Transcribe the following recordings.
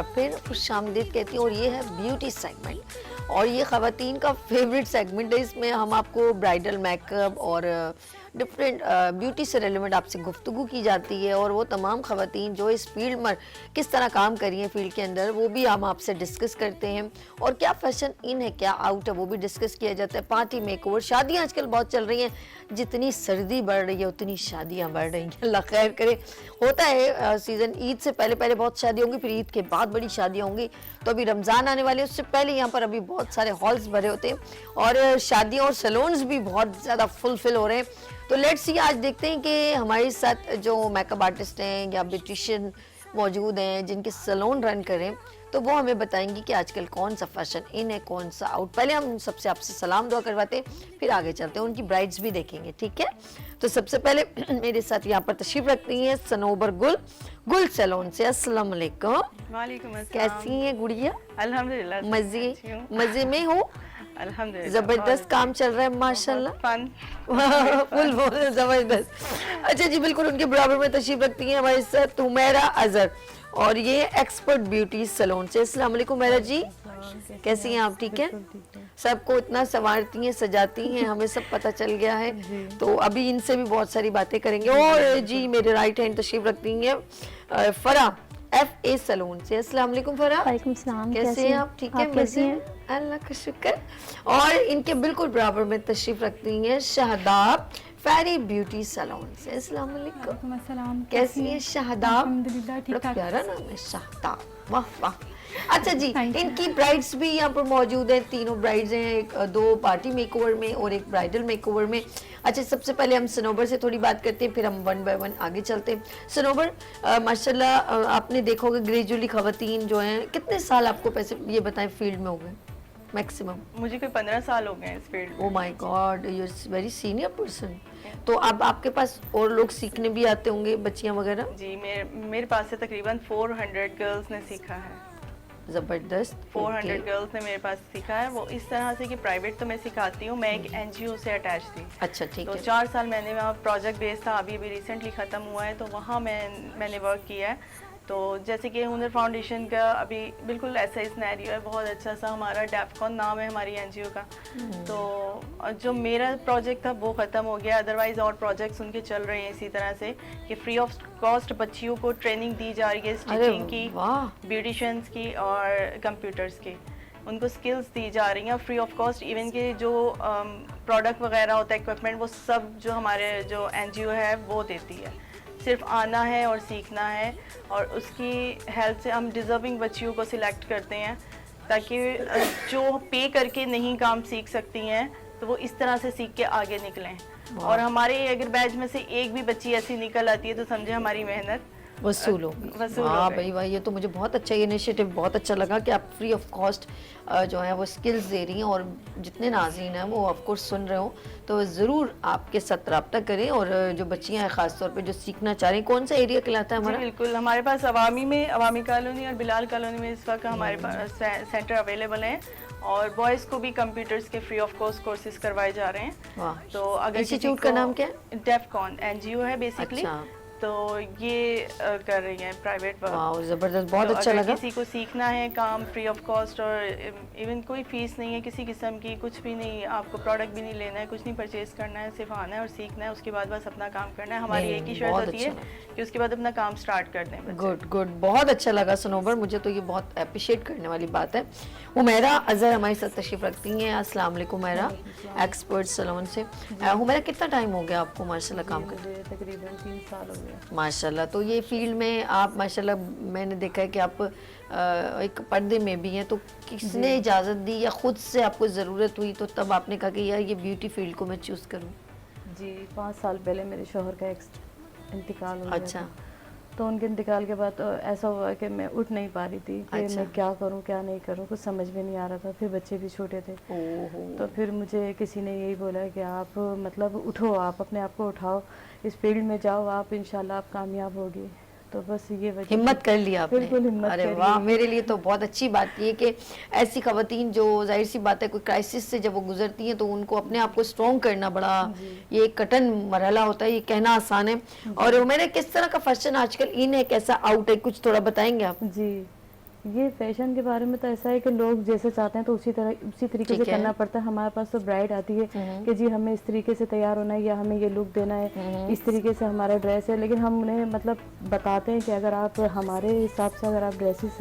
बार फिर खुशामदीद कहती हूँ और ये है ब्यूटी सेगमेंट और ये ख़वातीन का फेवरेट सेगमेंट है। इसमें हम आपको ब्राइडल मेकअप और डिफरेंट ब्यूटी से रिलेवेंट आपसे गुफ्तगू की जाती है और वो तमाम ख़वातीन जो इस फील्ड में किस तरह काम करी हैं फील्ड के अंदर वो भी हम आपसे डिस्कस करते हैं और क्या फैशन इन है क्या आउट है वो भी डिस्कस किया जाता है। पार्टी मेकओवर, शादियाँ आजकल बहुत चल रही हैं, जितनी सर्दी बढ़ रही है उतनी शादियाँ बढ़ रही हैं, अल्लाह खैर करे। होता है सीज़न, ईद से पहले पहले बहुत शादी होंगी, फिर ईद के बाद बड़ी शादियाँ होंगी, तो अभी रमज़ान आने वाले उससे पहले यहाँ पर अभी बहुत सारे हॉल्स भरे होते हैं और शादियाँ और सैलून्स भी बहुत ज़्यादा फुलफिल हो रहे हैं। तो लेट्स सी आज देखते हैं कि हमारे साथ जो मेकअप आर्टिस्ट हैं या ब्यूटिशियन मौजूद हैं जिनके सैलून रन करें तो वो हमें बताएंगी कि आजकल कौन सा फैशन इन है कौन सा आउट। पहले हम सबसे आपसे सलाम दुआ करवाते हैं फिर आगे चलते हैं, उनकी ब्राइड्स भी देखेंगे, ठीक है। तो सबसे पहले मेरे साथ यहाँ पर तशरीफ रखती हैं सनोबर गुल सैलून से। अस्सलाम वालेकुम। वालेकुम अस्सलाम। कैसी हैं गुड़िया? अल्हम्दुलिल्लाह मजे में हो? अल्हम्दुलिल्लाह जबरदस्त काम चल रहा है माशाल्लाह। फन फुल जबरदस्त। अच्छा जी, बिल्कुल उनके बराबर में तशरीफ रखती हैं हमारे साथ हुमैरा अजहर और ये एक्सपर्ट ब्यूटी सैलून से। अस्सलाम वालेकुम हुमैरा जी, कैसी हैं आप? ठीक है। सबको इतना संवारती हैं सजाती हैं हमें सब पता चल गया है, तो अभी इनसे भी बहुत सारी बातें करेंगे। और जी मेरे राइट हैंड तशरीफ रखती हैं फरा FA सैलून से। अस्सलाम वालेकुम फरा। वालेकुम सलाम। कैसे हैं आप? ठीक है, कैसी हैं? अल्लाह का शुक्र। और इनके बिल्कुल बराबर में तशरीफ रखती हैं शहदाब फेरी ब्यूटी सैलून से। अस्सलाम वालेकुम। अस्सलाम। कैसी हैं शहदाब? अल्हम्दुलिल्लाह ठीक बड़ा ठाक। प्यारा नाम है शहदाब, वाह वाह। अच्छा जी, इनकी ब्राइड्स भी यहाँ पर मौजूद हैं, तीनों ब्राइड्स हैं, एक दो पार्टी मेकओवर में और एक ब्राइडल मेकओवर में। अच्छा, सबसे पहले हम सनोबर से थोड़ी बात करते हैं फिर हम वन बाय वन आगे चलते हैं। सनोबर माशाल्लाह आपने देखा होगा ग्रेजुअली खवातीन जो हैं, कितने साल आपको पैसे ये बताएं फील्ड में हो गए मैक्सिमम? मुझे कोई 15 साल हो गए हैं इस फील्ड में। Oh my God, you are very senior person. तो अब आपके पास और लोग सीखने भी आते होंगे, बच्चियां वगैरह? जी मेरे पास से तकरीबन 400 गर्ल्स ने सीखा है। जबरदस्त। 400 गर्ल्स ने मेरे पास सीखा है। वो इस तरह से कि प्राइवेट तो मैं सिखाती हूँ, मैं एक NGO से अटैच थी। अच्छा, ठीक तो है। 4 साल मैंने वहाँ प्रोजेक्ट बेस्ड था, अभी रिसेंटली ख़त्म हुआ है, तो वहाँ मैंने वर्क किया है। तो जैसे कि हुनर फाउंडेशन का अभी बिल्कुल ऐसा ही सिनेरियो है, बहुत अच्छा सा हमारा डेफकॉन नाम है हमारी NGO का। तो जो मेरा प्रोजेक्ट था वो ख़त्म हो गया, अदरवाइज़ और प्रोजेक्ट्स उनके चल रहे हैं इसी तरह से कि फ्री ऑफ कॉस्ट बच्चियों को ट्रेनिंग दी जा रही है, स्टिचिंग की, ब्यूटिशियंस की और कंप्यूटर्स की। उनको स्किल्स दी जा रही हैं फ्री ऑफ कॉस्ट। इवन के जो प्रोडक्ट वगैरह होता है, इक्विपमेंट, वो सब जो हमारे जो NGO है वो देती है। सिर्फ आना है और सीखना है और उसकी हेल्प से हम डिज़र्विंग बच्चियों को सिलेक्ट करते हैं ताकि जो पे करके नहीं काम सीख सकती हैं तो वो इस तरह से सीख के आगे निकलें। और हमारे अगर बैच में से एक भी बच्ची ऐसी निकल आती है तो समझे हमारी मेहनत वसूल होगी। हाँ भाई भाई, ये तो मुझे बहुत अच्छा ये इनिशिएटिव बहुत अच्छा लगा कि आप फ्री ऑफ कॉस्ट जो है वो स्किल्स दे रही हैं और जितने नाज़रीन हैं वो ऑफ कोर्स सुन रहे हो तो ज़रूर आपके साथ रब्ता करें। और जो बच्चियां हैं ख़ास तौर पे जो सीखना चाह रही हैं, कौन सा एरिया कहलाता है हमारा? बिल्कुल, हमारे पास अवामी कॉलोनी और बिलाल कॉलोनी में इस वक्त हमारे पास सेंटर अवेलेबल हैं और बॉयज़ को भी कंप्यूटर्स के फ्री ऑफ कॉस्ट कोर्सेज करवाए जा रहे हैं। तो अगर इंस्टीट्यूट का नाम क्या है? डेफकॉन NGO है बेसिकली। तो ये कर रही हैं प्राइवेट वर्क। वाह, जबरदस्त, बहुत तो अच्छा लगा। किसी को सीखना है काम फ्री ऑफ कॉस्ट और इवन कोई फीस नहीं है किसी किस्म की, कुछ भी नहीं, आपको प्रोडक्ट भी नहीं लेना है, कुछ नहीं परचेज करना है, सिर्फ आना है और सीखना है, उसके बाद बस अपना काम करना है। हमारी एक ही शर्त होती है कि उसके बाद अपना काम स्टार्ट कर दें। गुड गुड, बहुत अच्छा लगा सनोबर, मुझे तो ये बहुत अप्रिशिएट करने वाली बात है। हुमैरा अजहर हमारे साथ तशरीफ रखती हैं। अस्सलाम वालेकुम हुमैरा, एक्सपर्ट सैलून से। हुमैरा कितना टाइम हो गया आपको माशाल्लाह काम करते? तकरीबन 3 साल हो गए माशाल्लाह। तो ये फील्ड में आप माशाल्लाह मैंने देखा है कि आप एक पर्दे में भी हैं, तो किसने इजाज़त दी या खुद से आपको ज़रूरत हुई तो तब आपने कहा कि यार ये ब्यूटी फील्ड को मैं चूज़ करूँ? जी 5 साल पहले मेरे शोहर का इंतकाल हो गया। अच्छा। तो उनके इंतकाल के बाद तो ऐसा हुआ कि मैं उठ नहीं पा रही थी कि मैं क्या करूं क्या नहीं करूं, कुछ समझ में नहीं आ रहा था। फिर बच्चे भी छोटे थे। तो फिर मुझे किसी ने यही बोला कि आप मतलब उठो, आप अपने आप को उठाओ, इस फील्ड में जाओ, आप इंशाल्लाह आप कामयाब होगी। तो बस ये वजह, हिम्मत कर लिया आपने। बिल्कुल हिम्मत। अरे वाह, मेरे लिए तो बहुत अच्छी बात ये कि ऐसी खवातीन जो जाहिर सी बात है कोई क्राइसिस से जब वो गुजरती हैं तो उनको अपने आप को स्ट्रॉन्ग करना बड़ा ये एक कठिन मरहला होता है, ये कहना आसान है। और मेरे किस तरह का फैशन आजकल इन है, कैसा आउट है, कुछ थोड़ा बताएंगे आप? जी ये फैशन के बारे में तो ऐसा है कि लोग जैसे चाहते हैं तो उसी तरीके से ठीक है। करना पड़ता है। हमारे पास तो ब्राइड आती है कि जी हमें इस तरीके से तैयार होना है या हमें ये लुक देना है, इस तरीके से हमारा ड्रेस है, लेकिन हम उन्हें मतलब बताते हैं कि अगर आप हमारे हिसाब से अगर आप ड्रेसेस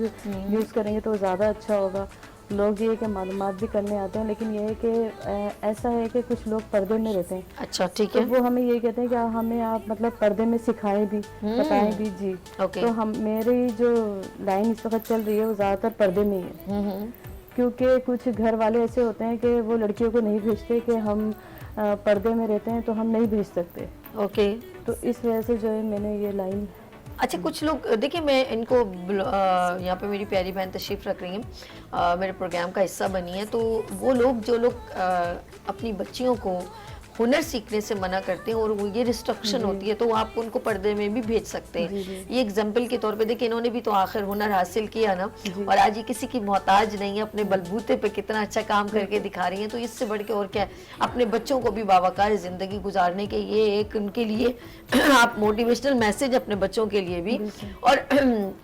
यूज़ करेंगे तो ज़्यादा अच्छा होगा। लोग ये कि मालूमात भी करने आते हैं, लेकिन ये है कि ऐसा है कि कुछ लोग पर्दे में रहते हैं, अच्छा ठीक तो है। वो हमें ये कहते हैं कि हमें आप मतलब पर्दे में सिखाएं भी, बताएं भी जी। ओके। तो हम मेरी जो लाइन इस वक्त चल रही है वो ज़्यादातर पर्दे में ही है, क्योंकि कुछ घर वाले ऐसे होते हैं कि वो लड़कियों को नहीं भेजते कि हम पर्दे में रहते हैं तो हम नहीं भेज सकते। ओके। तो इस वजह से जो है मैंने ये लाइन। अच्छा, कुछ लोग देखिए, मैं इनको यहाँ पे मेरी प्यारी बहन तशरीफ़ रख रही हैं, मेरे प्रोग्राम का हिस्सा बनी है, तो वो लोग जो लोग अपनी बच्चियों को हुनर सीखने से मना करते हैं और वो ये रिस्ट्रिक्शन होती है, तो आप उनको पर्दे में भी भेज सकते हैं। ये एग्जाम्पल के तौर पे देखिए, इन्होंने भी तो आखिर हुनर हासिल किया ना, और आज ये किसी की मोहताज नहीं है, अपने बलबूते पे कितना अच्छा काम करके दिखा रही हैं। तो इससे बढ़ के और क्या है, अपने बच्चों को भी बावकार ज़िंदगी गुजारने के ये एक उनके लिए आप मोटिवेशनल मैसेज अपने बच्चों के लिए भी, और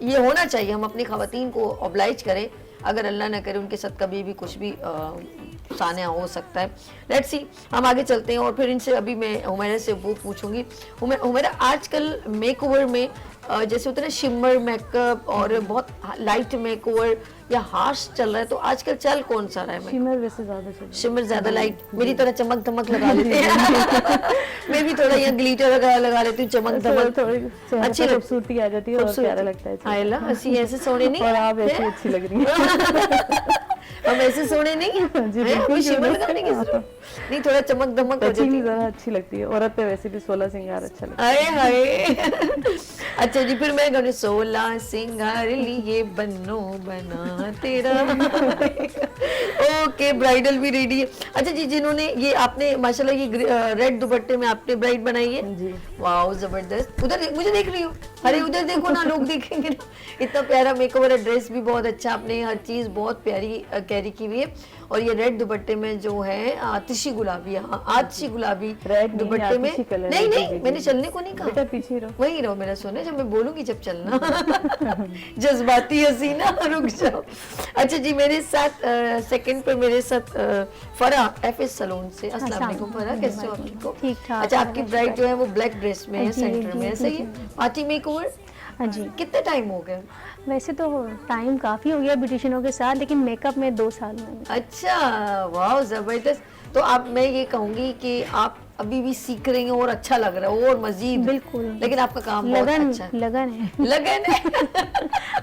ये होना चाहिए। हम अपनी ख़वातीन को ऑब्लाइज करें, अगर अल्लाह ना करे उनके साथ कभी भी कुछ भी सानिया हो सकता है। लेट्स सी, हम आगे चलते हैं और फिर इनसे अभी मैं हुमैरा से वो पूछूंगी। हुमैरा, आजकल मेकओवर में जैसे होता है ना शिमर मेकअप और बहुत लाइट मेकओवर या हार्श चल रहा है, तो आजकल चल कौन सा रहा है? शिमर वैसे ज़्यादा चल रहा है। शिमर ज्यादा लाइट, मेरी तरह चमक धमक लगा लेते हैं मैं भी थोड़ा यहाँ ग्लिटर लगा लेती हूँ, चमक धमक थोड़ी अच्छी खूबसूरती आ जाती है और प्यारा लगता है। आयला ऐसी ऐसे सोने नहीं, और आप ऐसी अच्छी लग रही हैं। हम ऐसे सोने नहीं हैं, हमें शिमर लगाने की जरूरत नहीं, थोड़ा चमक धमक हो जाती है, ज़रा अच्छी लगती है। औरत पे वैसे भी 16 सिंगार अच्छा लगता है। हाय हाय। अच्छा जी, फिर मैं कहूँ 16 सिंगार लिए बनो बना तेरा। ओके, ब्राइडल भी रेडी है। अच्छा जी, जिन्होंने ये आपने माशाल्लाह ये रेड दुपट्टे में आपने ब्राइड बनाई है जी। वाओ, जबरदस्त। उधर मुझे देख रही हो, अरे उधर देखो ना, लोग देखेंगे ना। इतना प्यारा मेकओवर है, ड्रेस भी बहुत अच्छा, आपने हर चीज बहुत प्यारी कैरी की हुई है। और ये रेड दुपट्टे में जो है आतिशी गुलाबी, हाँ आतिशी गुलाबी रेड दुपट्टे में, नहीं नहीं मैंने चलने को नहीं कहा, बेटा पीछे रहो, वही रहो मेरा सोने, जब मैं बोलूंगी जब चलना। जज्बाती हसीना, रुक जाओ। अच्छा जी, मेरे साथ सेकंड पर मेरे साथ फरा एफएस सैलून से। अस्सलाम वालेकुम फरा, कैसे हो आप? ठीक हो? ठीक ठाक। अच्छा, आपकी ब्राइड जो है वो ब्लैक ड्रेस में है, सेंटर में है, सही है? पार्टी मेकओवर हाँ जी, कितने टाइम हो गए? वैसे तो टाइम काफ़ी हो गया ब्यूटिशियनों के साथ, लेकिन मेकअप में 2 साल हुए हैं। अच्छा, वाह जबरदस्त। तो आप, मैं ये कहूंगी कि आप अभी भी सीख रही हैं और अच्छा लग रहा है और मजीद, बिल्कुल, लेकिन आपका काम बहुत अच्छा है। लगन है, लगन है।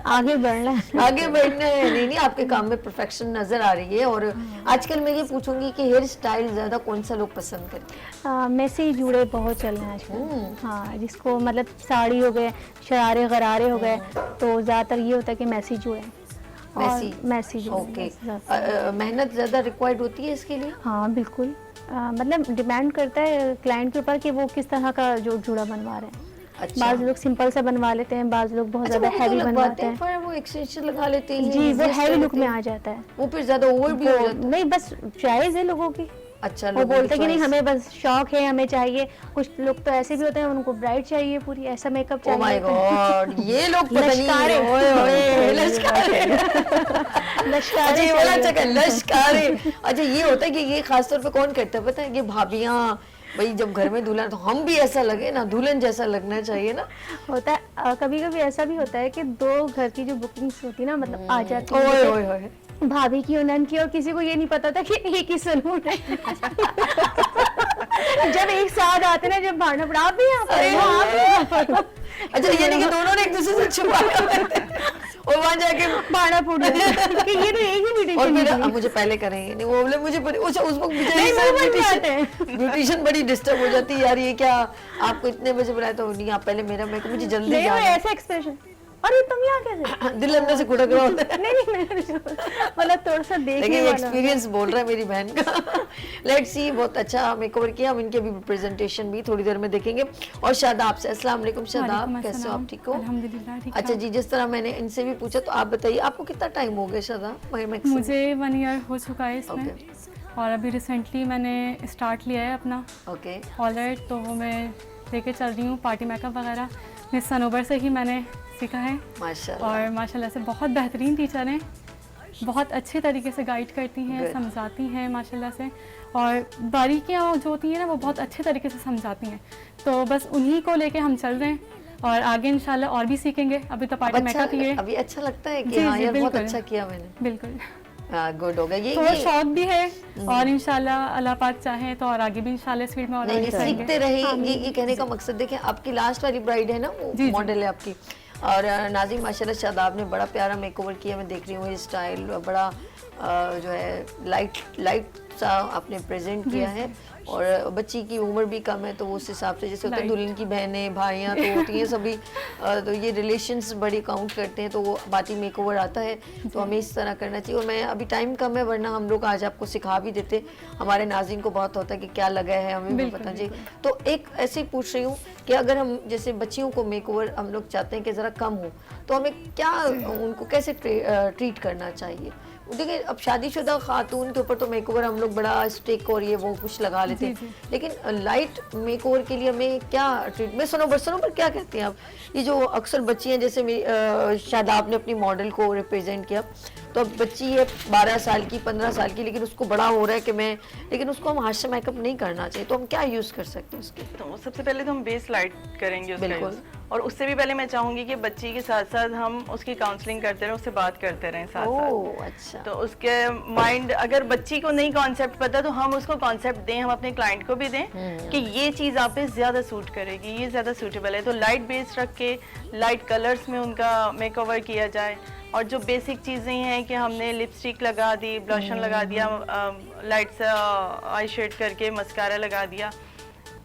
आगे बढ़ना है। आगे बढ़ना है। नहीं नहीं, आपके काम में परफेक्शन नजर आ रही है। और आजकल मैं ये पूछूंगी कि हेयर स्टाइल ज्यादा कौन सा लोग पसंद करते हैं? मैसे जुड़े बहुत चल रहे हैं आजकल। हाँ, जिसको मतलब साड़ी हो गए, शरारे गरारे हो गए, तो ज़्यादातर ये होता है कि मैसी जुड़े। मैसी जुड़े। ओके। मेहनत ज्यादा रिक्वायर्ड होती है इसके लिए? हाँ बिल्कुल, मतलब डिपेंड करता है क्लाइंट के ऊपर कि वो किस तरह का जो जुड़ा बनवा रहे हैं। अच्छा। बाज़ लोग सिंपल सा बनवा लेते हैं, बाज़ लोग बहुत ज़्यादा हैवी बनवाते हैं। पर वो एक्सटेंशन लगा लेते हैं, जी, वो हैवी लुक में आ जाता है, वो फिर ज्यादा ओवर भी हो जाता है। नहीं बस चॉइस है लोगों की। अच्छा, वो बोलते हैं कि नहीं हमें बस शौक है, हमें चाहिए। कुछ लोग तो ऐसे भी होते हैं, उनको ब्राइड चाहिए, पूरी ऐसा मेकअप ओह चाहिए। माय गॉड, ये लोग पता नहीं, लश्कारे। ओए ओए लश्कारे। लश्कारे अच्छा, ये वाला चाहिए। अच्छा लश्कारे। अच्छा, ये होता है कि ये खास तौर पे कौन करता है पता है? ये भाभियां, भाई जब घर में दुल्हन, तो हम भी ऐसा लगे ना, दुल्हन जैसा लगना चाहिए ना। होता है कभी कभी ऐसा भी होता है कि 2 घर की जो बुकिंग्स होती है ना, मतलब आ जाती है, ओए जैसे ओए ओए, भाभी की और नन की, और किसी को ये नहीं पता था कि एक ही सैलून है। जब एक साथ आते ना, जब भाड़ना पड़ा, आप भी यहाँ पर हो, आप भी यहाँ पर हो। अच्छा, ये नहीं कि दोनों ने एक दूसरे से छुपाया हुआ है और वहां जाके भाड़ा फूट गया कि ये तो एक ही और ब्यूटिशियन फिर है। अब मुझे पहले करेंगे नहीं, वो बोले मुझे उस वक्त नहीं, वो बड़ी बात है। ब्यूटिशियन बड़ी डिस्टर्ब हो जाती है यार, ये क्या आपको इतने बजे बुलाया? तो नहीं, आप पहले मेरा मेकअप, मुझे जल्दी नहीं, वो जाना है। ऐसा एक्सप्रेशन, अरे तुम यहाँ कैसे? दिल अंदर से खुड़क रहा होता है। नहीं, मतलब थोड़ा सा देखने लेकिन वाला। एक्सपीरियंस बोल रहा है मेरी बहन का। लेट्स सी, बहुत अच्छा मेकओवर किया। हम इनके भी प्रेजेंटेशन भी थोड़ी देर में देखेंगे। और शादाब से, अस्सलाम वालेकुम शादाब, कैसे हो आप? ठीक हो? अल्हम्दुलिल्लाह ठीक। अच्छा जी, जिस तरह मैंने इनसे भी पूछा, तो आप बताइए आपको कितना टाइम हो गया शादाब? मुझे 1 ईयर हो चुका है इसमें। और अभी रिसेंटली मैंने स्टार्ट लिया है अपना ओके। ऑलरेडी, तो वो मैं लेके चल रही हूँ पार्टी मेकअप वगैरह। मिस सनोबर से ही मैंने सीखा है। माशाल्लाह। और माशाल्लाह से बहुत बेहतरीन टीचर हैं, बहुत अच्छे तरीके से गाइड करती हैं, Good. समझाती हैं माशाल्लाह से, और बारीकियाँ जो होती हैं ना वो बहुत अच्छे तरीके से समझाती हैं। तो बस उन्हीं को लेके हम चल रहे हैं और आगे इंशाल्लाह और भी सीखेंगे। अभी तो पार्टी मेकअप ही है। अभी अच्छा लगता है कि जी, हाँ जी, यार बहुत बिल्कुल। अच्छा किया मैंने। बिल्कुल, गुड हो गया थोड़ा ये शौक भी है और इंशाल्लाह अल्लाह पाक चाहे तो और आगे भी इंशाल्लाह इस फील्ड में और नहीं आगे नहीं जाएंगे। सीखते रहे। ये कहने का मकसद देखें, आपकी लास्ट वाली ब्राइड है ना वो जी, जी। मॉडल है आपकी, और नाज़िम माशाल्लाह शादाब ने बड़ा प्यारा मेकओवर किया, मैं देख रही हूँ ये स्टाइल बड़ा जो है लाइट सा आपने प्रेजेंट किया है। और बच्ची की उम्र भी कम है तो वो उस हिसाब से जैसे होता है Right. दुल्हन की बहनें भाइयाँ तो होती हैं सभी, तो ये रिलेशंस बड़ी काउंट करते हैं, तो वो बाती मेकओवर आता है तो हमें इस तरह करना चाहिए। और मैं अभी टाइम कम है वरना हम लोग आज आपको सिखा भी देते, हमारे नाज़रीन को बहुत होता है कि क्या लगा है हमें भी बिल्कुल, पता चाहिए। तो एक ऐसे ही पूछ रही हूँ कि अगर हम जैसे बच्चियों को मेकओवर हम लोग चाहते हैं कि ज़रा कम हो तो हमें क्या उनको कैसे ट्रीट करना चाहिए? देखिए अब शादीशुदा खातून के ऊपर तो मेकओवर हम लोग बड़ा स्टिक और ये वो कुछ लगा लेते हैं, लेकिन लाइट मेकओवर के लिए हमें क्या ट्रीट में सुनो पर क्या कहते हैं आप? ये जो अक्सर बच्ची हैं जैसे शादाब ने अपनी मॉडल को रिप्रेजेंट किया, तो अब बच्ची है 12 साल की 15 साल की, लेकिन उसको बड़ा हो रहा है कि लेकिन उसको हम हाथ से मेकअप नहीं करना चाहिए, तो हम क्या यूज़ कर सकते हैं उसके? तो सबसे पहले तो हम बेस लाइट करेंगे उसका बिल्कुल। use। और उससे भी पहले मैं चाहूंगी कि बच्ची के साथ साथ हम उसकी काउंसलिंग करते रहें, उससे बात करते रहें साथ साथ। ओह अच्छा। तो उसके माइंड, अगर बच्ची को नहीं कॉन्सेप्ट पता तो हम उसको कॉन्सेप्ट दें, हम अपने क्लाइंट को भी दें कि ये चीज़ आप पे ज़्यादा सूट करेगी, ये ज़्यादा सूटेबल है। तो लाइट बेस रख के लाइट कलर्स में उनका मेकओवर किया जाए। और जो बेसिक चीज़ें हैं कि हमने लिपस्टिक लगा दी, ब्लशन लगा दिया, लाइट सा आई शेड करके मस्कारा लगा दिया,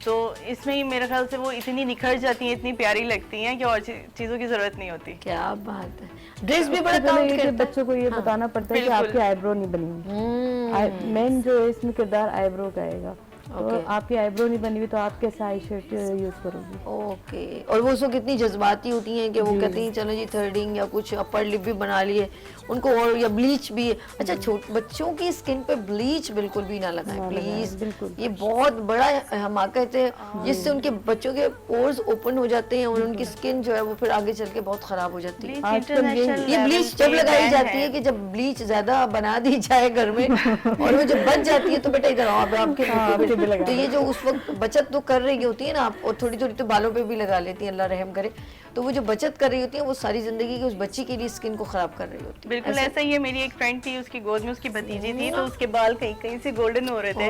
तो इसमें ही मेरे ख्याल से वो इतनी निखर जाती हैं, इतनी प्यारी लगती हैं कि और चीज़ों की ज़रूरत नहीं होती। क्या बात है। ड्रेस भी बड़ा सबसे पहले काउंट ये कि करता है। बच्चों को ये बताना पड़ता है कि बिल्कुल। आपकी आईब्रो नहीं बनी। मेन जो है इसमें किरदार आईब्रो का आएगा। तो आपकी आईब्रो नहीं बनी हुई तो आप कैसे आई शेड यूज करोगे? ओके। और वो उसको कितनी जज्बाती होती हैं कि वो कहती हैं चलो जी थ्रेडिंग या कुछ अपर लिप भी बना लिए उनको, और या ब्लीच भी है। अच्छा बच्चों की स्किन पे ब्लीच बिल्कुल भी ना लगाएं प्लीज, बिल्कुल। ये बहुत बड़ा हमाकत है जिससे उनके बच्चों के पोर्स ओपन हो जाते हैं और उनकी स्किन जो है वो फिर आगे चल के बहुत खराब हो जाती है। ये ब्लीच जब लगाई जाती है कि जब ब्लीच ज्यादा बना दी जाए घर में और वो जब बच जाती है तो बेटा इधर आओ आपके तो ये जो उस वक्त बचत तो कर रही होती है ना आप, और थोड़ी थोड़ी तो बालों पे भी लगा लेती हैं, अल्लाह रहम करे, तो वो जो बचत कर रही होती है वो सारी जिंदगी की उस बच्ची के लिए स्किन को खराब कर रही होती है। बिल्कुल ऐसा ही है। मेरी एक फ्रेंड थी, उसकी गोद में उसकी भतीजी थी, तो उसके बाल कहीं कहीं से गोल्डन हो रहे थे,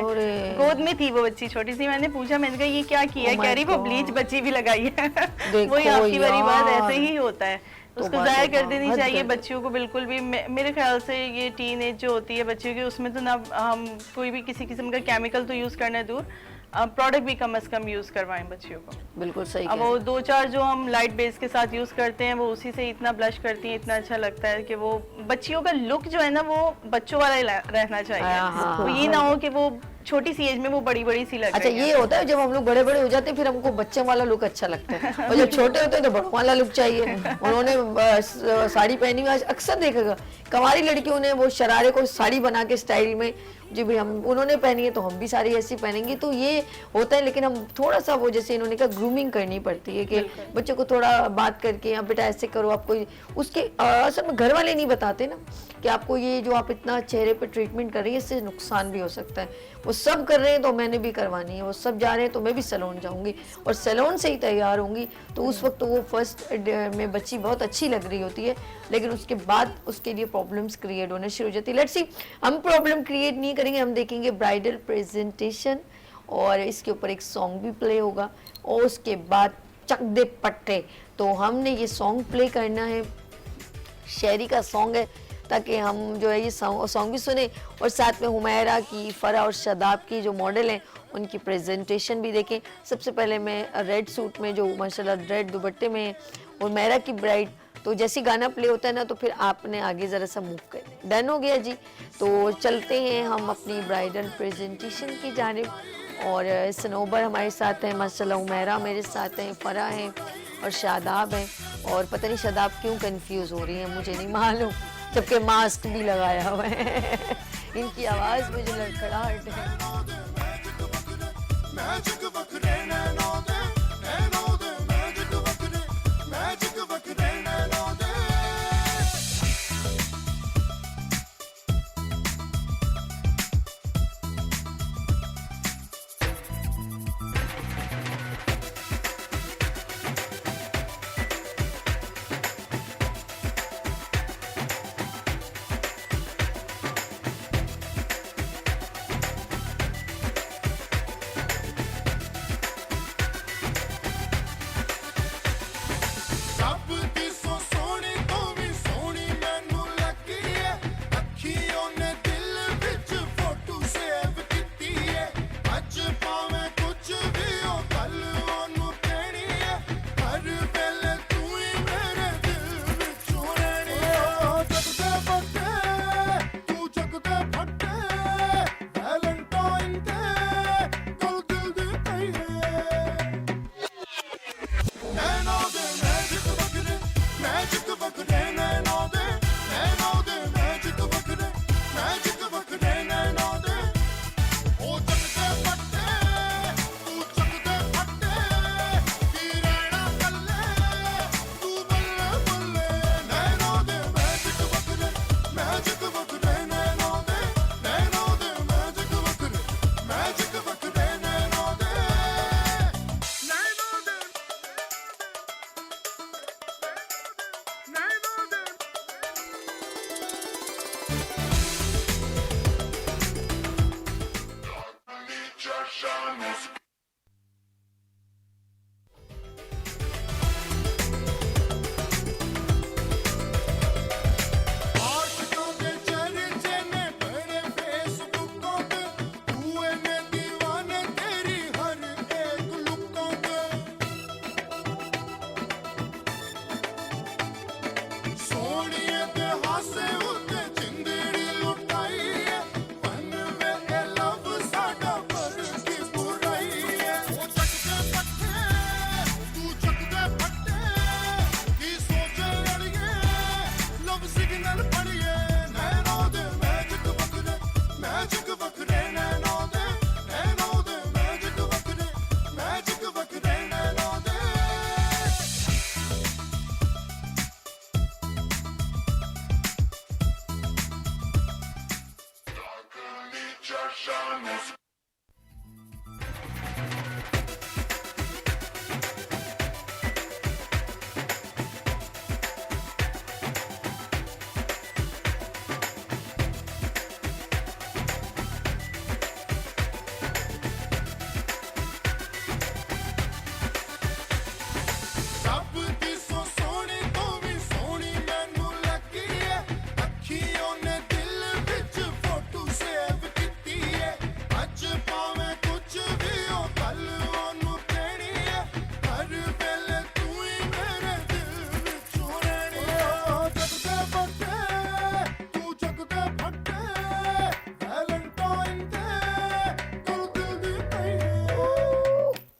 गोद में थी वो बच्ची छोटी सी। मैंने पूछा, मैंने कहा ये क्या किया? कह रही वो ब्लीच बच्ची भी लगाई है। वही आपकी वाली बात, ऐसे ही होता है। उसको जाहिर कर देनी चाहिए बच्चियों को। बिल्कुल भी मेरे ख्याल से ये टीन एज जो होती है बच्चियों की, उसमें तो ना हम कोई भी किसी किस्म का केमिकल तो यूज़ करना है दूर, प्रोडक्ट भी कम से कम यूज़ करवाएं बच्चियों को। बिल्कुल सही। अब वो 2-4 जो हम लाइट बेस के साथ यूज़ करते हैं वो उसी से इतना ब्लश करती हैं, इतना अच्छा लगता है कि वो बच्चियों का लुक जो है ना वो बच्चों वाला ही रहना चाहिए। तो ये ना हो कि वो छोटी सी एज में वो बड़ी बड़ी सी लग अच्छा रही है। ये होता है जब हम लोग बड़े बड़े हो जाते हैं फिर हमको बच्चे वाला लुक अच्छा लगता है, और जब छोटे होते हैं तो बड़ों वाला लुक चाहिए। उन्होंने साड़ी पहनी हुई, आज अक्सर देखेगा कवारी लड़कियों ने वो शरारे को साड़ी बना के स्टाइल में, जी भाई हम उन्होंने पहनी है तो हम भी साड़ी ऐसी पहनेंगे, तो ये होता है। लेकिन हम थोड़ा सा वो जैसे इन्होंने कहा ग्रूमिंग करनी पड़ती है कि बच्चे को थोड़ा बात करके अब बेटा ऐसे करो, आपको उसके असल में घर वाले नहीं बताते ना कि आपको ये जो आप इतना चेहरे पे ट्रीटमेंट कर रही है इससे नुकसान भी हो सकता है। वो सब कर रहे हैं तो मैंने भी करवानी है, वो सब जा रहे हैं तो मैं भी सैलून जाऊंगी और सैलून से ही तैयार होंगी, तो उस वक्त तो वो फर्स्ट में बच्ची बहुत अच्छी लग रही होती है, लेकिन उसके बाद उसके लिए प्रॉब्लम्स क्रिएट होने शुरू हो जाती है। लेट्स सी, हम प्रॉब्लम क्रिएट नहीं करेंगे, हम देखेंगे ब्राइडल प्रेजेंटेशन और इसके ऊपर एक सॉन्ग भी प्ले होगा और उसके बाद चक दे पट्टे। तो हमने ये सॉन्ग प्ले करना है, शेरी का सॉन्ग है, ताकि हम जो है ये सॉन्ग भी सुने और साथ में हुमैरा की, फरा और शादाब की जो मॉडल हैं उनकी प्रेजेंटेशन भी देखें। सबसे पहले मैं रेड सूट में जो माशाल्लाह रेड दुपट्टे में हुमैरा की ब्राइड, तो जैसे गाना प्ले होता है ना तो फिर आपने आगे ज़रा सा मूव कर। डन हो गया जी, तो चलते हैं हम अपनी ब्राइडल प्रेजेंटेशन की जानिब। और सनोबर हमारे साथ हैं माशाल्लाह, हुमैरा मेरे साथ हैं, फरा हैं और शादाब हैं। और पता नहीं शादाब क्यों कंफ्यूज हो रही हैं, मुझे नहीं मालूम, जबकि मास्क भी लगाया हुआ है। इनकी आवाज़ में जो लड़खड़ाहट है।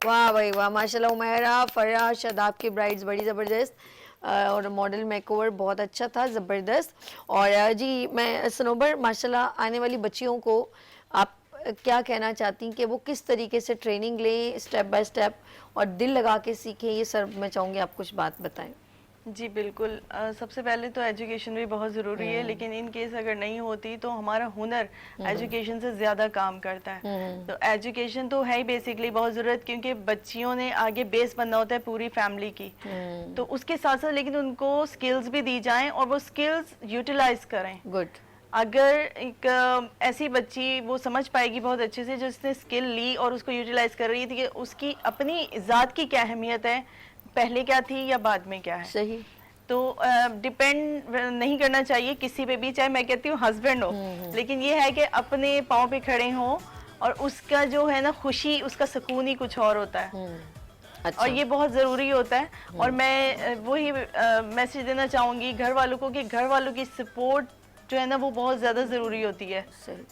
वाह भाई वाह, माशाल्लाह उमैरा, फराह, शादाब की ब्राइड्स बड़ी ज़बरदस्त और मॉडल मेकओवर बहुत अच्छा था, ज़बरदस्त। और जी मैं सनोबर, माशाल्लाह आने वाली बच्चियों को आप क्या कहना चाहती हैं कि वो किस तरीके से ट्रेनिंग लें स्टेप बाय स्टेप और दिल लगा के सीखें, ये सर मैं चाहूँगी आप कुछ बात बताएं। जी बिल्कुल, सबसे पहले तो एजुकेशन भी बहुत ज़रूरी है, लेकिन इन केस अगर नहीं होती तो हमारा हुनर एजुकेशन से ज़्यादा काम करता है। तो एजुकेशन तो है ही बेसिकली बहुत ज़रूरत, क्योंकि बच्चियों ने आगे बेस बनना होता है पूरी फैमिली की। तो उसके साथ साथ लेकिन उनको स्किल्स भी दी जाएं और वो स्किल्स यूटिलाइज करें। गुड। अगर एक ऐसी बच्ची वो समझ पाएगी बहुत अच्छे से, जिसने स्किल ली और उसको यूटिलाइज कर रही है कि उसकी अपनी ज़ात की क्या अहमियत है, पहले क्या थी या बाद में क्या है। सही। तो डिपेंड नहीं करना चाहिए किसी पे भी, चाहे मैं कहती हूँ हस्बैंड हो, लेकिन ये है कि अपने पाँव पे खड़े हों और उसका जो है ना खुशी, उसका सुकून ही कुछ और होता है। अच्छा। और ये बहुत ज़रूरी होता है। और मैं वही मैसेज देना चाहूँगी घर वालों को कि घर वालों की सपोर्ट जो है ना वो बहुत ज़्यादा ज़रूरी होती है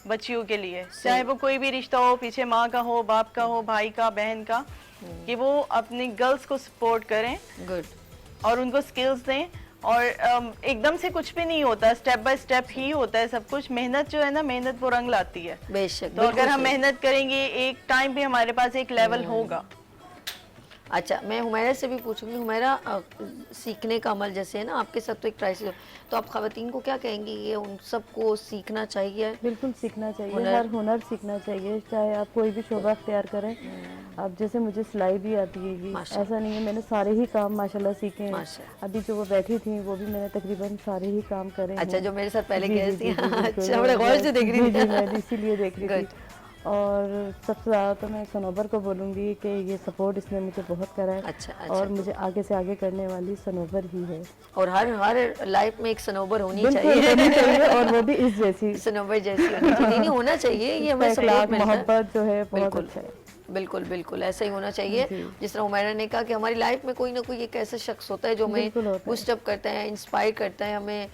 बच्चियों के लिए, चाहे वो कोई भी रिश्ता हो, पीछे माँ का हो, बाप का हो, भाई का, बहन का, कि वो अपनी गर्ल्स को सपोर्ट करें। गुड। और उनको स्किल्स दें। और एकदम से कुछ भी नहीं होता, स्टेप बाय स्टेप ही होता है सब कुछ। मेहनत जो है ना, मेहनत वो रंग लाती है। बेशक। तो अगर हम मेहनत करेंगे एक टाइम पे हमारे पास एक लेवल होगा। अच्छा, मैं हुमैरा से भी पूछूंगी। हुमैरा, सीखने का अमल जैसे है ना आपके साथ तो एक क्राइसिस, तो आप खवातीन को क्या कहेंगी, ये उन सबको सीखना चाहिए? बिल्कुल सीखना चाहिए, हर हुनर सीखना चाहिए, चाहे आप कोई भी शोबा अख्तियार करें। अब जैसे मुझे सिलाई भी आती है, ऐसा नहीं है, मैंने सारे ही काम माशाल्लाह सीखे हैं। अभी जो वो बैठी थी वो भी मैंने तकरीबन सारे ही काम करे। अच्छा, जो मेरे साथ पहले कह रही थी। अच्छा, बड़े गौर से देख रही थी। मैं इसीलिए देख रही थी। और सबसे ज़्यादा तो मैं सनोबर को बोलूँगी कि ये सपोर्ट इसने मुझे बहुत करा है। अच्छा, और मुझे आगे से आगे करने वाली सनोबर ही है। और हर लाइफ में एक सनोबर होनी चाहिए और वो भी इस जैसी, सनोबर जैसी होनी चाहिए। नहीं होना चाहिए, ये हमें सपोर्ट मिलता है। मोहब्बत जो है बहुत अच्छा है। बिल्कुल बिल्कुल ऐसा ही होना चाहिए। जिस तरह उमैरा ने कहा कि हमारी लाइफ में कोई ना कोई एक ऐसा शख्स होता है जो हमें बूस्ट अप करता है, इंस्पायर करता है हमें।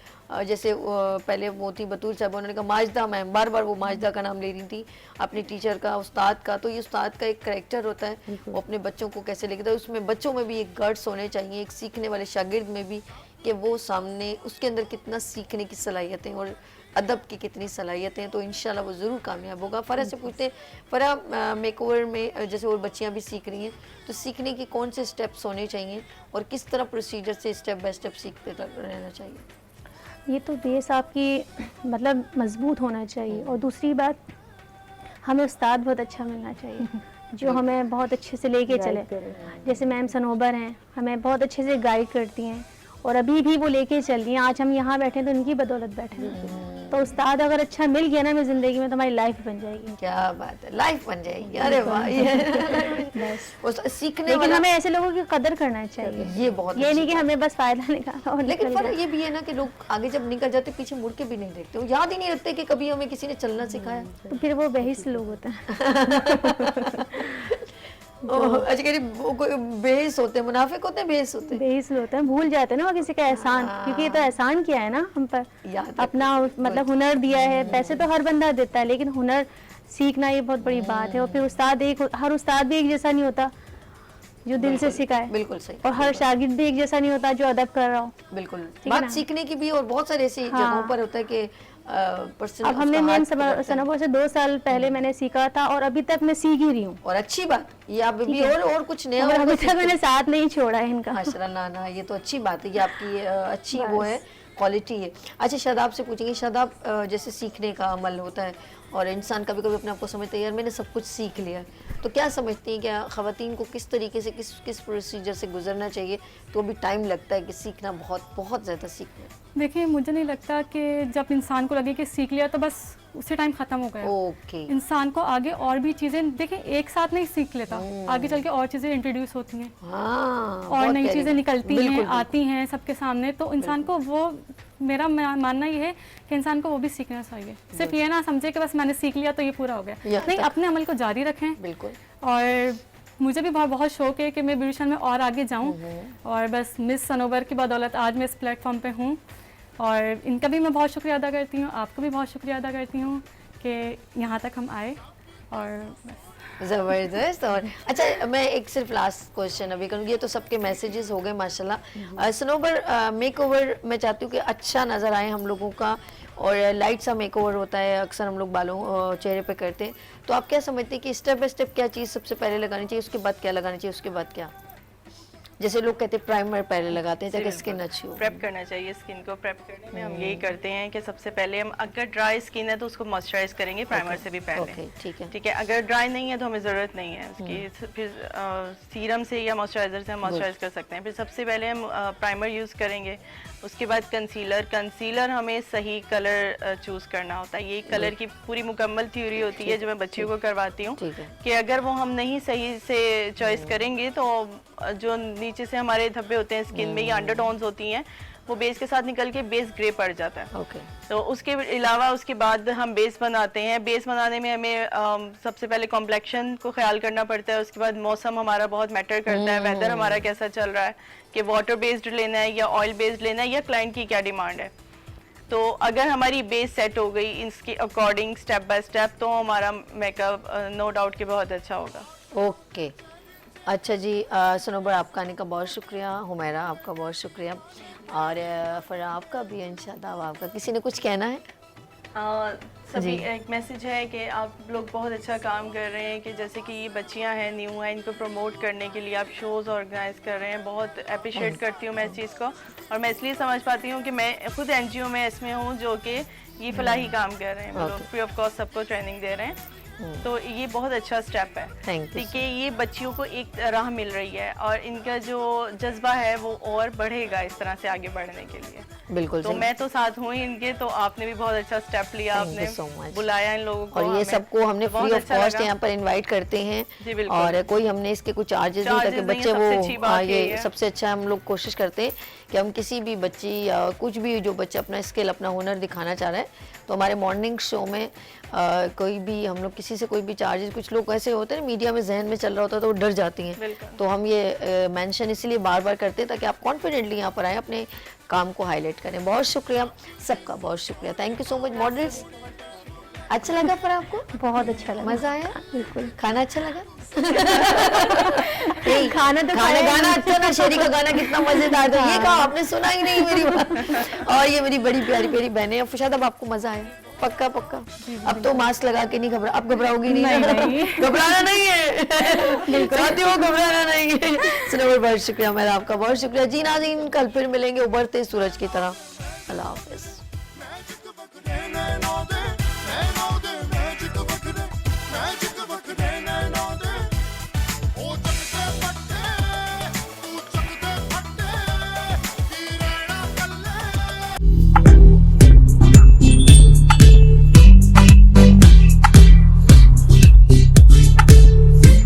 जैसे पहले वो थी बतूल साहब, उन्होंने कहा माजदा मैम, बार बार वो माजदा का नाम ले रही थी अपनी टीचर का, उस्ताद का। तो ये उस्ताद का एक करैक्टर होता है, वो अपने बच्चों को कैसे लेके, तो उसमें बच्चों में भी एक गट्स होने चाहिए, एक सीखने वाले शागिर्द में भी, कि वो सामने उसके अंदर कितना सीखने की सलाहियतें और अदब की कितनी सलाहियतें, तो इंशाल्लाह वो ज़रूर कामयाब होगा। फ़रा से पूछते हैं, फ़रा मेकओवर में जैसे और बच्चियां भी सीख रही हैं, तो सीखने की कौन से स्टेप्स होने चाहिए और किस तरह प्रोसीजर से स्टेप बाय स्टेप सीखते रहना चाहिए? ये तो बेस आपकी मतलब मजबूत होना चाहिए। और दूसरी बात, हमें उस्ताद बहुत अच्छा मिलना चाहिए जो हमें बहुत अच्छे से लेके चले। जैसे मैम सनोबर हैं, हमें बहुत अच्छे से गाइड करती हैं और अभी भी वो लेके चल रही हैं। आज हम यहाँ बैठे तो उनकी बदौलत बैठे हैं। तो उस्ताद अगर अच्छा मिल गया ना मेरी ज़िंदगी में तो हमारी लाइफ बन जाएगी। क्या बात है, लाइफ बन जाएगी। अरे वाह, ये बस सीखने लेकिन वाला, हमें ऐसे लोगों की कदर करना चाहिए। ये बहुत ये अच्छी नहीं कि हमें बस फायदा निकालना और लेकिन निकल फर्क जाए। ये भी है ना कि लोग आगे जब निकल जाते पीछे मुड़ के भी नहीं देखते, वो याद ही नहीं रखते कि कभी हमें किसी ने चलना सिखाया। तो फिर वो बेहिस लोग होते हैं। अच्छा कह रही वो कोई बेहिस होते हैं, मुनाफिक होते हैं, बेहिस होते हैं। बेहिस लोग होते हैं, भूल जाते हैं ना वो किसी का एहसान, क्योंकि ये तो एहसान किया है ना हम पर, याद रखते अपना मतलब हुनर दिया है। पैसे तो हर बंदा देता है, लेकिन हुनर सीखना ये बहुत बड़ी बात है। और फिर उस्ताद हर उस्ताद भी एक जैसा नहीं होता जो दिल से सिखाए, बिल्कुल सही। और हर शागिर्द भी एक जैसा नहीं होता जो अदब कर रहा हो। बिल्कुल, है बात ना? सीखने की भी, और बहुत सारे ऐसी हाँ। जगहों पर होता है कि पर्सन अब हमने मैम सनोबर से 2 साल पहले मैंने सीखा था और अभी तक मैं सीख ही रही हूँ, और अच्छी बात ये आप भी और कुछ नया और और अभी कुछ तक मैंने साथ नहीं छोड़ा है इनका। माशाल्लाह, ना ना ये तो अच्छी बात है, ये आपकी अच्छी वो है, क्वालिटी है। अच्छा शादाब से पूछेंगे, शादाब जैसे सीखने का अमल होता है और इंसान कभी कभी अपने आप को समझता है यार मैंने सब कुछ सीख लिया है, तो क्या समझती हैं क्या ख़वातीन को किस तरीके से किस प्रोसीजर से गुजरना चाहिए, तो अभी टाइम लगता है कि सीखना बहुत ज़्यादा सीखना है? देखिए मुझे नहीं लगता कि जब इंसान को लगे कि सीख लिया तो बस उसी टाइम ख़त्म हो गया। ओके। इंसान को आगे और भी चीज़ें, देखिए एक साथ नहीं सीख लेता, आगे चल के और चीज़ें इंट्रोड्यूस होती हैं, हाँ, और बहुत नई प्यारी चीज़ें बात। निकलती बिल्कुल, हैं, बिल्कुल। आती हैं सबके सामने, तो इंसान को वो, मेरा मानना ये है कि इंसान को वो भी सीखना चाहिए। सिर्फ ये ना समझे कि बस मैंने सीख लिया तो ये पूरा हो गया, नहीं, अपने अमल को जारी रखें। बिल्कुल। और मुझे भी बहुत शौक है कि मैं ब्यूटिशियन में और आगे जाऊं, और बस मिस सनोबर की बदौलत आज मैं इस प्लेटफॉर्म पे हूं, और इनका भी मैं बहुत शुक्रिया अदा करती हूं, आपको भी बहुत शुक्रिया अदा करती हूं कि यहाँ तक हम आए। और बस ज़बरदस्त। और अच्छा मैं एक सिर्फ लास्ट क्वेश्चन अभी करूँगी, ये तो सबके मैसेजेस हो गए माशाल्लाह। सनोबर मेकओवर मैं चाहती हूँ कि अच्छा नज़र आए हम लोगों का, और लाइट सा मेकओवर होता है अक्सर हम लोग बालों चेहरे पे करते हैं, तो आप क्या समझते हैं कि स्टेप बाय स्टेप क्या चीज़ सबसे पहले लगानी चाहिए, उसके बाद क्या लगानी चाहिए, उसके बाद क्या? जैसे लोग कहते हैं प्राइमर पहले लगाते हैं ताकि स्किन अच्छी हो। प्रेप करना चाहिए स्किन को। प्रेप करने में हम यही करते हैं कि सबसे पहले हम, अगर ड्राई स्किन है तो उसको मॉइस्चराइज करेंगे प्राइमर से भी पहले। ओके, ठीक है। ठीक है, अगर ड्राई नहीं है तो हमें ज़रूरत नहीं है उसकी, फिर सीरम से या मॉइस्चराइज़र से हम मॉइस्चराइज कर सकते हैं। फिर सबसे पहले हम प्राइमर यूज़ करेंगे, उसके बाद कंसीलर हमें सही कलर चूज़ करना होता है। ये कलर की पूरी मुकम्मल थ्योरी होती है जो मैं बच्चियों को करवाती हूँ, कि अगर वो हम नहीं सही से चॉइस करेंगे तो जो नीचे से हमारे धब्बे होते हैं स्किन में या अंडरटोन्स होती हैं, वो बेस के साथ निकल के बेस ग्रे पड़ जाता है। ओके। तो उसके अलावा उसके बाद हम बेस बनाते हैं। बेस बनाने में हमें सबसे पहले कॉम्प्लेक्शन को ख्याल करना पड़ता है, उसके बाद मौसम हमारा बहुत मैटर करता है, वेदर हमारा कैसा चल रहा है, कि वाटर बेस्ड लेना है या ऑयल बेस्ड लेना है, या क्लाइंट की क्या डिमांड है। तो अगर हमारी बेस सेट हो गई इसके अकॉर्डिंग स्टेप बाय स्टेप, तो हमारा मेकअप नो डाउट कि बहुत अच्छा होगा। ओके, अच्छा जी, सनोबर आपका आने का बहुत शुक्रिया, हुमैरा आपका बहुत शुक्रिया, और फरा आपका भी, इंशाल्लाह आपका। किसी ने कुछ कहना है? सभी एक मैसेज है कि आप लोग बहुत अच्छा काम कर रहे हैं, कि जैसे कि ये बच्चियां हैं, न्यू हैं, इनको प्रमोट करने के लिए आप शोज़ ऑर्गेनाइज कर रहे हैं, बहुत अप्रिशिएट करती हूँ मैं इस चीज़ को। और मैं इसलिए समझ पाती हूँ कि मैं खुद NGO में इसमें हूँ जो कि ये फलाही काम कर रहे हैं, मतलब फ्री ऑफ कॉस्ट सबको ट्रेनिंग दे रहे हैं, तो ये बहुत अच्छा स्टेप है। देखिए ये बच्चियों को एक राह मिल रही है और इनका जो जज्बा है वो और बढ़ेगा इस तरह से आगे बढ़ने के लिए। बिल्कुल। तो मैं तो साथ हूँ इनके, तो आपने भी बहुत अच्छा स्टेप लिया, आपने बुलाया इन लोगों को, और ये सबको हमने फ्री ऑफ कॉस्ट यहाँ पर इनवाइट करते हैं, और कोई हमने इसके कुछ चार्जेस नहीं, ताकि बच्चे वो ये सबसे अच्छा हम लोग कोशिश करते हैं कि हम किसी भी बच्ची या कुछ भी जो बच्चा अपना स्किल अपना हुनर दिखाना चाह रहा है, तो हमारे मॉर्निंग शो में कोई भी हम लोग किसी से कोई भी चार्जेस, कुछ लोग ऐसे होते हैं ना मीडिया में जहन में चल रहा होता है तो वो डर जाती हैं, तो हम ये मेंशन इसीलिए बार बार करते हैं ताकि आप कॉन्फिडेंटली यहाँ पर आए, अपने काम को हाईलाइट करें। बहुत शुक्रिया सबका, बहुत शुक्रिया, thank you so much. Models अच्छा लगा पर आपको? बहुत अच्छा लगा, मजा आया? बिल्कुल। खाना अच्छा लगा? खाना तो गाना अच्छा ना, शेरी का गाना कितना मजेदार था, ये कहा आपने सुना ही नहीं मेरी बात। और ये मेरी बड़ी प्यारी प्यारी बहनें, अब फुशाद अब आपको मजा आया? पक्का पक्का? अब तो मास्क लगा के नहीं घबरा, अब घबराओगी नहीं? घबराना नहीं है, साथियों घबराना नहीं है। सुनो, बहुत शुक्रिया मेरा, आपका बहुत शुक्रिया जी। नाज़रीन कल फिर मिलेंगे उभरते सूरज की तरह। अल्लाह हाफिज।